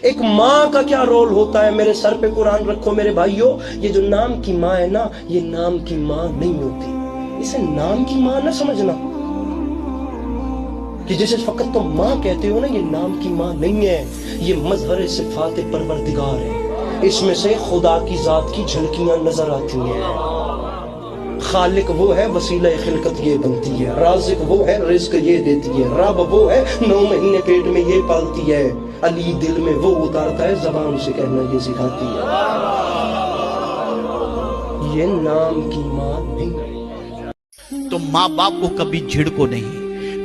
ایک ماں کا کیا رول ہوتا ہے؟ میرے سر پہ قرآن رکھو میرے بھائیوں، یہ جو نام کی ماں ہے نا، یہ نام کی ماں نہیں ہوتی، اسے نام کی ماں نہ سمجھنا کہ جسے فقط تم ماں کہتے ہو نا، یہ نام کی ماں نہیں ہے، یہ مظہر صفات پروردگار ہے، اس میں سے خدا کی ذات کی جھلکیاں نظر آتی ہیں۔ خالق وہ ہے، وسیلہ خلقت یہ بنتی ہے، رازق وہ ہے، رزق یہ دیتی ہے، رب وہ ہے، 9 مہینے پیٹ میں یہ پالتی ہے، علی دل میں وہ اتارتا ہے، زبان سے کہنا یہ سکھاتی ہے۔ یہ نام کی ماں نہیں ہے۔ تو ماں باپ کو کبھی جھڑکو نہیں۔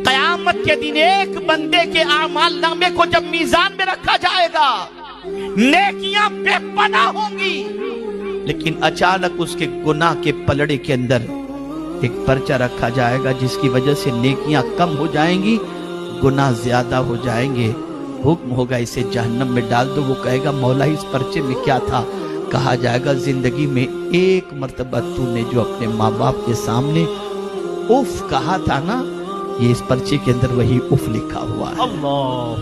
قیامت کے دن ایک بندے کے اعمال نامے کو جب میزان میں رکھا جائے گا، نیکیاں بے پناہ ہوں گی، لیکن اچانک اس کے گناہ کے پلڑے کے اندر ایک پرچہ رکھا جائے گا جس کی وجہ سے نیکیاں کم ہو جائیں گی، گناہ زیادہ ہو جائیں گے۔ حکم ہوگا اسے جہنم میں ڈال دو۔ وہ کہے گا مولا اس پرچے میں کیا تھا؟ کہا جائے گا زندگی میں ایک مرتبہ تو نے جو اپنے ماں باپ کے سامنے اف کہا تھا نا، یہ اس پرچے کے اندر وہی اف لکھا ہوا ہے۔ اللہ،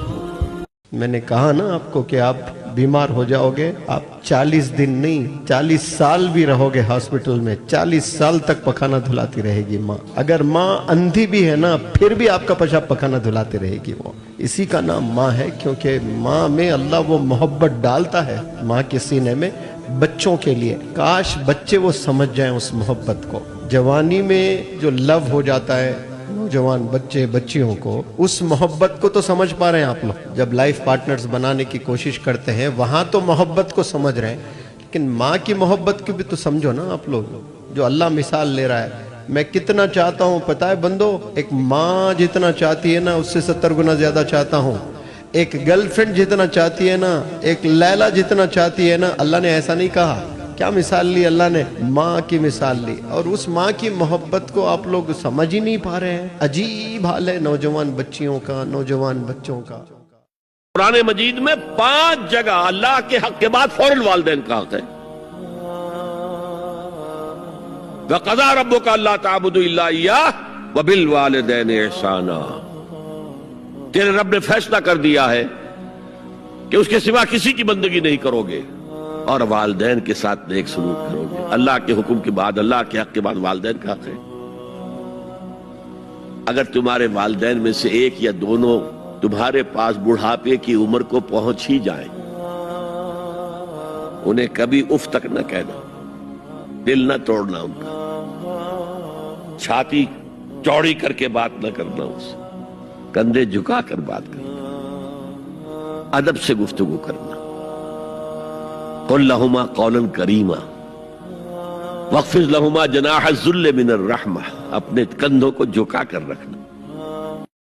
میں نے کہا نا آپ کو کہ آپ بیمار ہو جاؤ گے، آپ 40 دن نہیں 40 سال بھی رہو گے ہاسپٹل میں، 40 سال تک پخانہ دھلاتی رہے گی ماں۔ اگر ماں اندھی بھی ہے نا، پھر بھی آپ کا پیشاب پخانہ دھلاتی رہے گی وہ۔ اسی کا نام ماں ہے، کیونکہ ماں میں اللہ وہ محبت ڈالتا ہے ماں کے سینے میں بچوں کے لیے۔ کاش بچے وہ سمجھ جائیں اس محبت کو۔ جوانی میں جو لو ہو جاتا ہے نوجوان بچے بچیوں کو، اس محبت کو تو سمجھ پا رہے ہیں آپ لوگ؟ جب لائف پارٹنرز بنانے کی کوشش کرتے ہیں وہاں تو محبت کو سمجھ رہے ہیں، لیکن ماں کی محبت کو بھی تو سمجھو نا آپ لوگ، جو اللہ مثال لے رہا ہے۔ میں کتنا چاہتا ہوں پتہ ہے بندو؟ ایک ماں جتنا چاہتی ہے نا، اس سے 70 گنا زیادہ چاہتا ہوں۔ ایک گرل فرینڈ جتنا چاہتی ہے نا، ایک لیلا جتنا چاہتی ہے نا، اللہ نے ایسا نہیں کہا۔ کیا مثال لی اللہ نے؟ ماں کی مثال لی، اور اس ماں کی محبت کو آپ لوگ سمجھ ہی نہیں پا رہے ہیں۔ عجیب حال ہے نوجوان بچیوں کا، نوجوان بچوں کا۔ قرآن مجید میں 5 جگہ اللہ کے حق کے بعد فوراً والدین کا حق ہے۔ وَقَضَىٰ رَبُّكَ أَلَّا تَعْبُدُوا إِلَّا إِيَّاهُ وَبِالْوَالِدَيْنِ إِحْسَانًا۔ تیرے رب نے فیصلہ کر دیا ہے کہ اس کے سوا کسی کی بندگی نہیں کرو گے، اور والدین کے ساتھ نیک سلوک کرو گے۔ اللہ کے حکم کے بعد، اللہ کے حق کے بعد والدین کا حق ہے۔ اگر تمہارے والدین میں سے ایک یا دونوں تمہارے پاس بڑھاپے کی عمر کو پہنچ ہی جائیں، انہیں کبھی اف تک نہ کہنا، دل نہ توڑنا ان کا، چھاتی چوڑی کر کے بات نہ کرنا، ان سے کندھے جھکا کر بات کرنا، ادب سے گفتگو کرنا۔ قل لہما قولا کریما واخفض لہما جناح الذل من الرحمہ، اپنے کندھوں کو جھکا کر رکھنا۔